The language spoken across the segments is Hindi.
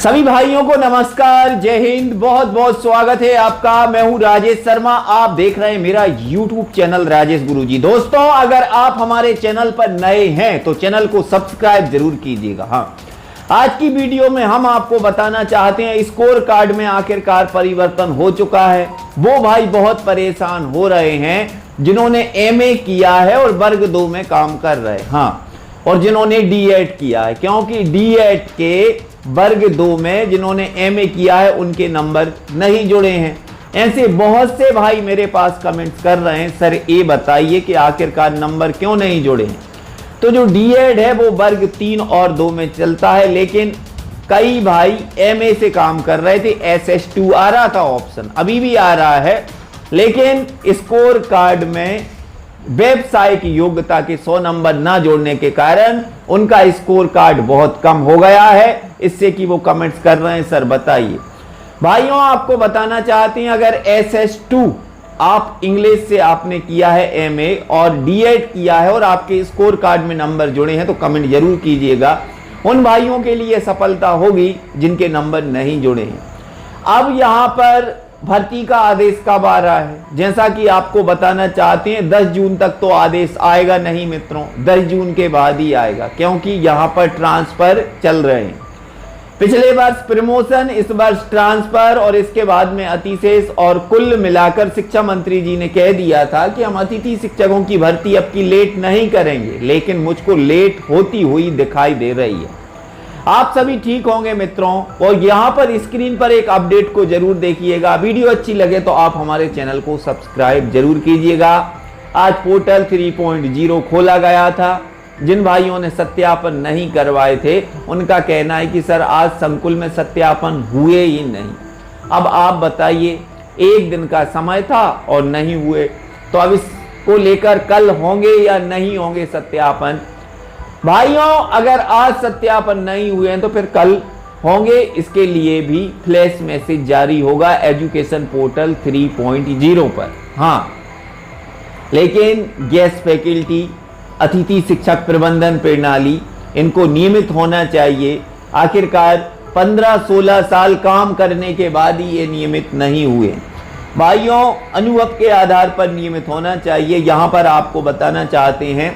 सभी भाइयों को नमस्कार, जय हिंद। बहुत बहुत स्वागत है आपका। मैं हूं राजेश शर्मा, आप देख रहे हैं मेरा YouTube चैनल राजेश गुरुजी। दोस्तों, अगर आप हमारे चैनल पर नए हैं तो चैनल को सब्सक्राइब जरूर कीजिएगा। हाँ, आज की वीडियो में हम आपको बताना चाहते हैं स्कोर कार्ड में आखिरकार परिवर्तन हो चुका है। वो भाई बहुत परेशान हो रहे हैं जिन्होंने MA किया है और वर्ग 2 में काम कर रहे हैं। हाँ, और जिन्होंने D.ED किया है, क्योंकि D.ED के वर्ग 2 में जिन्होंने MA किया है उनके नंबर नहीं जुड़े हैं। ऐसे बहुत से भाई मेरे पास कमेंट्स कर रहे हैं, सर ये बताइए कि आखिरकार नंबर क्यों नहीं जुड़े हैं। तो जो D.ED है वो वर्ग 3 और 2 में चलता है, लेकिन कई भाई MA से काम कर रहे थे। SS2 आ रहा था ऑप्शन, अभी भी आ रहा है, लेकिन स्कोर कार्ड में वेबसाइट योग्यता के 100 नंबर ना जोड़ने के कारण उनका स्कोर कार्ड बहुत कम हो गया है। इससे कि वो कमेंट्स कर रहे हैं, सर बताइए। भाइयों, आपको बताना चाहते हैं, अगर SS2 आप इंग्लिश से आपने किया है MA और D.ED किया है और आपके स्कोर कार्ड में नंबर जुड़े हैं तो कमेंट जरूर कीजिएगा। उन भाइयों के लिए सफलता होगी जिनके नंबर नहीं जुड़े हैं। अब यहां पर भर्ती का आदेश कब आ रहा है, जैसा कि आपको बताना चाहते हैं 10 जून तक तो आदेश आएगा नहीं मित्रों, 10 जून के बाद ही आएगा, क्योंकि यहां पर ट्रांसफर चल रहे हैं। पिछले वर्ष प्रमोशन, इस वर्ष ट्रांसफर और इसके बाद में अतिशेष, और कुल मिलाकर शिक्षा मंत्री जी ने कह दिया था कि हम अतिथि शिक्षकों की भर्ती अब की लेट नहीं करेंगे, लेकिन मुझको लेट होती हुई दिखाई दे रही है। आप सभी ठीक होंगे मित्रों, और यहां पर स्क्रीन पर एक अपडेट को जरूर देखिएगा। वीडियो अच्छी लगे तो आप हमारे चैनल को सब्सक्राइब जरूर कीजिएगा। आज पोर्टल 3.0 खोला गया था। जिन भाइयों ने सत्यापन नहीं करवाए थे उनका कहना है कि सर आज संकुल में सत्यापन हुए ही नहीं। अब आप बताइए, एक दिन का समय था और नहीं हुए, तो अब इसको लेकर कल होंगे या नहीं होंगे सत्यापन। भाइयों, अगर आज सत्यापन नहीं हुए हैं तो फिर कल होंगे। इसके लिए भी फ्लैश मैसेज जारी होगा एजुकेशन पोर्टल 3.0 पर। हाँ, लेकिन गेस्ट फैकल्टी, अतिथि शिक्षक प्रबंधन प्रणाली, इनको नियमित होना चाहिए। आखिरकार 15-16 साल काम करने के बाद ही ये नियमित नहीं हुए। भाइयों, अनुभव के आधार पर नियमित होना चाहिए। यहां पर आपको बताना चाहते हैं,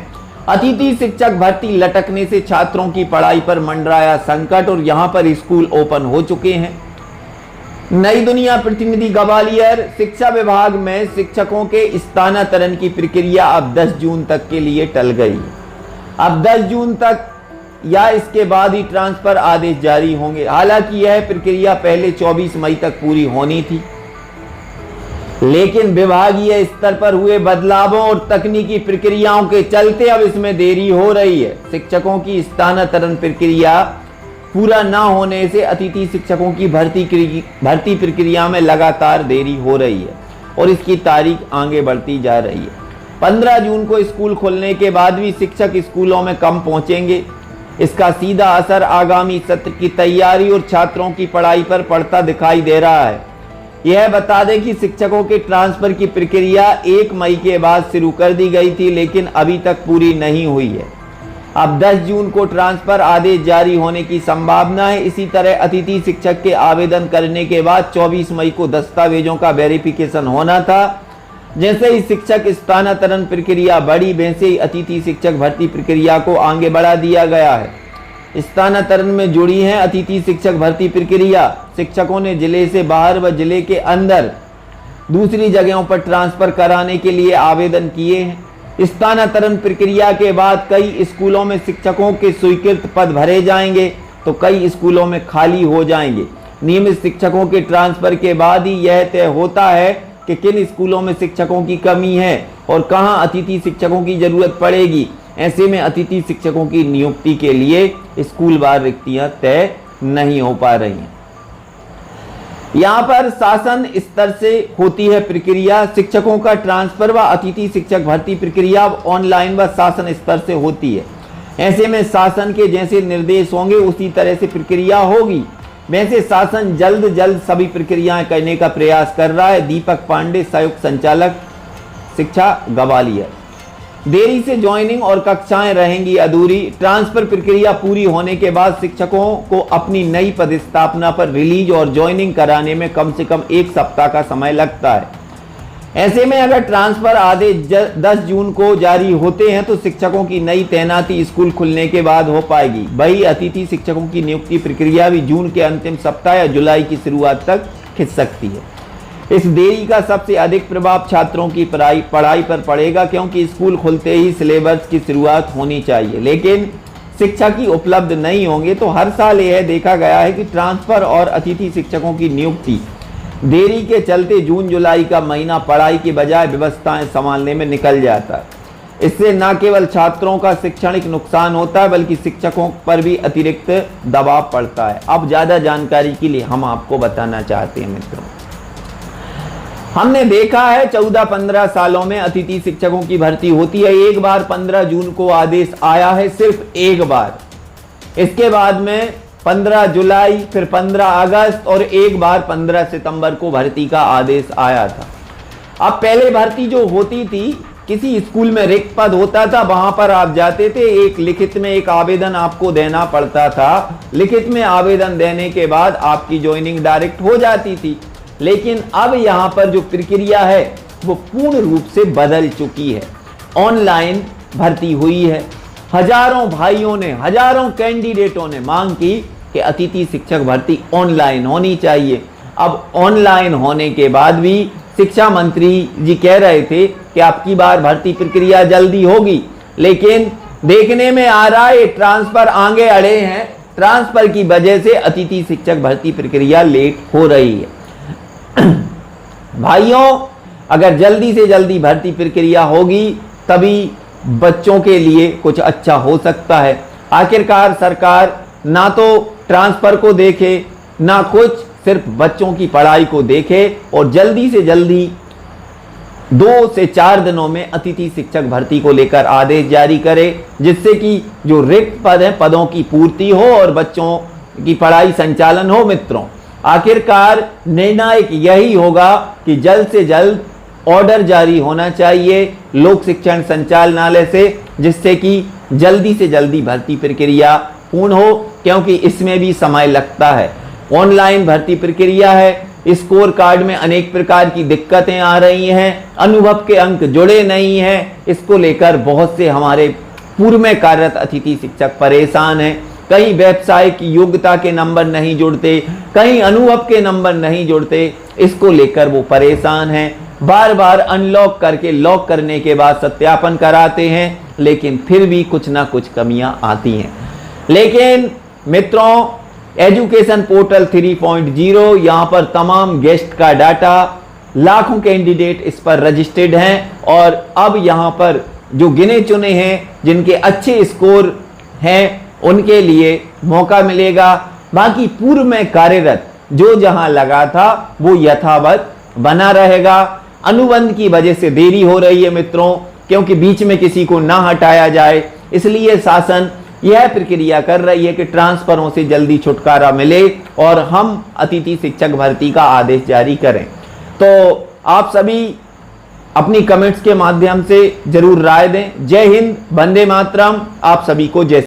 अतिथि शिक्षक भर्ती लटकने से छात्रों की पढ़ाई पर मंडराया संकट, और यहां पर स्कूल ओपन हो चुके हैं। नई दुनिया प्रतिनिधि ग्वालियर, शिक्षा विभाग में शिक्षकों के स्थानांतरण की प्रक्रिया अब 10 जून तक के लिए टल गई। अब 10 जून तक या इसके बाद ही ट्रांसफर आदेश जारी होंगे। हालांकि यह प्रक्रिया पहले 24 मई तक पूरी होनी थी, लेकिन विभागीय स्तर पर हुए बदलावों और तकनीकी प्रक्रियाओं के चलते अब इसमें देरी हो रही है। शिक्षकों की स्थानांतरण प्रक्रिया पूरा न होने से अतिथि शिक्षकों की भर्ती प्रक्रिया में लगातार देरी हो रही है और इसकी तारीख आगे बढ़ती जा रही है। 15 जून को स्कूल खुलने के बाद भी शिक्षक स्कूलों में कम पहुंचेंगे। इसका सीधा असर आगामी सत्र की तैयारी और छात्रों की पढ़ाई पर पड़ता दिखाई दे रहा है। यह बता दें कि शिक्षकों के ट्रांसफर की प्रक्रिया 1 मई के बाद शुरू कर दी गई थी, लेकिन अभी तक पूरी नहीं हुई है। अब 10 जून को ट्रांसफर आदेश जारी होने की संभावना है। इसी तरह अतिथि शिक्षक के आवेदन करने के बाद 24 मई को दस्तावेजों का वेरिफिकेशन होना था। जैसे ही शिक्षक स्थानांतरण प्रक्रिया बढ़ी, वैसे ही अतिथि शिक्षक भर्ती प्रक्रिया को आगे बढ़ा दिया गया है। स्थानांतरण में जुड़ी है अतिथि शिक्षक भर्ती प्रक्रिया। शिक्षकों ने जिले से बाहर व जिले के अंदर दूसरी जगहों पर ट्रांसफर कराने के लिए आवेदन किए हैं। स्थानांतरण प्रक्रिया के बाद कई स्कूलों में शिक्षकों के स्वीकृत पद भरे जाएंगे तो कई स्कूलों में खाली हो जाएंगे। नियमित शिक्षकों के ट्रांसफर के बाद ही यह तय होता है कि किन स्कूलों में शिक्षकों की कमी है और कहां अतिथि शिक्षकों की जरूरत पड़ेगी। ऐसे में अतिथि शिक्षकों की नियुक्ति के लिए स्कूलवार रिक्तियां तय नहीं हो पा रही हैं। यहां पर शासन स्तर से होती है प्रक्रिया। शिक्षकों का ट्रांसफर व अतिथि शिक्षक भर्ती प्रक्रिया ऑनलाइन व शासन स्तर से होती है। ऐसे में शासन के जैसे निर्देश होंगे उसी तरह से प्रक्रिया होगी। वैसे शासन जल्द सभी प्रक्रियाएं करने का प्रयास कर रहा है। दीपक पांडे, संयुक्त संचालक शिक्षा ग्वालियर। देरी से ज्वाइनिंग और कक्षाएं रहेंगी अधूरी। ट्रांसफर प्रक्रिया पूरी होने के बाद शिक्षकों को अपनी नई पदस्थापना पर रिलीज और ज्वाइनिंग कराने में कम से कम 1 सप्ताह का समय लगता है। ऐसे में अगर ट्रांसफर आदेश 10 जून को जारी होते हैं तो शिक्षकों की नई तैनाती स्कूल खुलने के बाद हो पाएगी। वही अतिथि शिक्षकों की नियुक्ति प्रक्रिया भी जून के अंतिम सप्ताह या जुलाई की शुरुआत तक खिंच सकती है। इस देरी का सबसे अधिक प्रभाव छात्रों की पढ़ाई पर पड़ेगा, क्योंकि स्कूल खुलते ही सिलेबस की शुरुआत होनी चाहिए, लेकिन शिक्षक ही उपलब्ध नहीं होंगे। तो हर साल यह देखा गया है कि ट्रांसफर और अतिथि शिक्षकों की नियुक्ति देरी के चलते जून जुलाई का महीना पढ़ाई के बजाय व्यवस्थाएं संभालने में निकल जाता है। इससे न केवल छात्रों का शैक्षणिक नुकसान होता है, बल्कि शिक्षकों पर भी अतिरिक्त दबाव पड़ता है। अब ज्यादा जानकारी के लिए हम आपको बताना चाहते हैं मित्रों, हमने देखा है 14-15 सालों में अतिथि शिक्षकों की भर्ती होती है। एक बार 15 जून को आदेश आया है, सिर्फ एक बार। इसके बाद में 15 जुलाई, फिर 15 अगस्त और एक बार 15 सितंबर को भर्ती का आदेश आया था। अब पहले भर्ती जो होती थी, किसी स्कूल में रिक्त पद होता था, वहां पर आप जाते थे, एक लिखित में एक आवेदन आपको देना पड़ता था। लिखित में आवेदन देने के बाद आपकी ज्वाइनिंग डायरेक्ट हो जाती थी। लेकिन अब यहां पर जो प्रक्रिया है वो पूर्ण रूप से बदल चुकी है। ऑनलाइन भर्ती हुई है। हजारों भाइयों ने, हजारों कैंडिडेटों ने मांग की कि अतिथि शिक्षक भर्ती ऑनलाइन होनी चाहिए। अब ऑनलाइन होने के बाद भी शिक्षा मंत्री जी कह रहे थे कि आपकी बार भर्ती प्रक्रिया जल्दी होगी, लेकिन देखने में आ रहा है ट्रांसफर आगे अड़े हैं। ट्रांसफर की वजह से अतिथि शिक्षक भर्ती प्रक्रिया लेट हो रही है। भाइयों, अगर जल्दी से जल्दी भर्ती प्रक्रिया होगी तभी बच्चों के लिए कुछ अच्छा हो सकता है। आखिरकार सरकार ना तो ट्रांसफर को देखे, ना कुछ, सिर्फ बच्चों की पढ़ाई को देखे और जल्दी से जल्दी 2 से 4 दिनों में अतिथि शिक्षक भर्ती को लेकर आदेश जारी करे, जिससे कि जो रिक्त पद हैं, पदों की पूर्ति हो और बच्चों की पढ़ाई संचालन हो। मित्रों, आखिरकार निर्णायक यही होगा कि जल्द से जल्द ऑर्डर जारी होना चाहिए लोक शिक्षण संचालनालय से, जिससे कि जल्दी से जल्दी भर्ती प्रक्रिया पूर्ण हो, क्योंकि इसमें भी समय लगता है। ऑनलाइन भर्ती प्रक्रिया है, स्कोर कार्ड में अनेक प्रकार की दिक्कतें आ रही हैं, अनुभव के अंक जुड़े नहीं हैं। इसको लेकर बहुत से हमारे पूर्व में कार्यरत अतिथि शिक्षक परेशान हैं। कहीं व्यवसाय की योग्यता के नंबर नहीं जुड़ते, कहीं अनुभव के नंबर नहीं जुड़ते। इसको लेकर वो परेशान हैं। बार बार अनलॉक करके लॉक करने के बाद सत्यापन कराते हैं, लेकिन फिर भी कुछ ना कुछ कमियां आती हैं। लेकिन मित्रों, एजुकेशन पोर्टल 3.0, यहाँ पर तमाम गेस्ट का डाटा, लाखों कैंडिडेट इस पर रजिस्टर्ड हैं और अब यहाँ पर जो गिने चुने हैं, जिनके अच्छे स्कोर हैं, उनके लिए मौका मिलेगा। बाकी पूर्व में कार्यरत जो जहां लगा था वो यथावत बना रहेगा। अनुबंध की वजह से देरी हो रही है मित्रों, क्योंकि बीच में किसी को ना हटाया जाए, इसलिए शासन यह प्रक्रिया कर रही है कि ट्रांसफरों से जल्दी छुटकारा मिले और हम अतिथि शिक्षक भर्ती का आदेश जारी करें। तो आप सभी अपनी कमेंट्स के माध्यम से जरूर राय दें। जय हिंद, वंदे मातरम। आप सभी को जय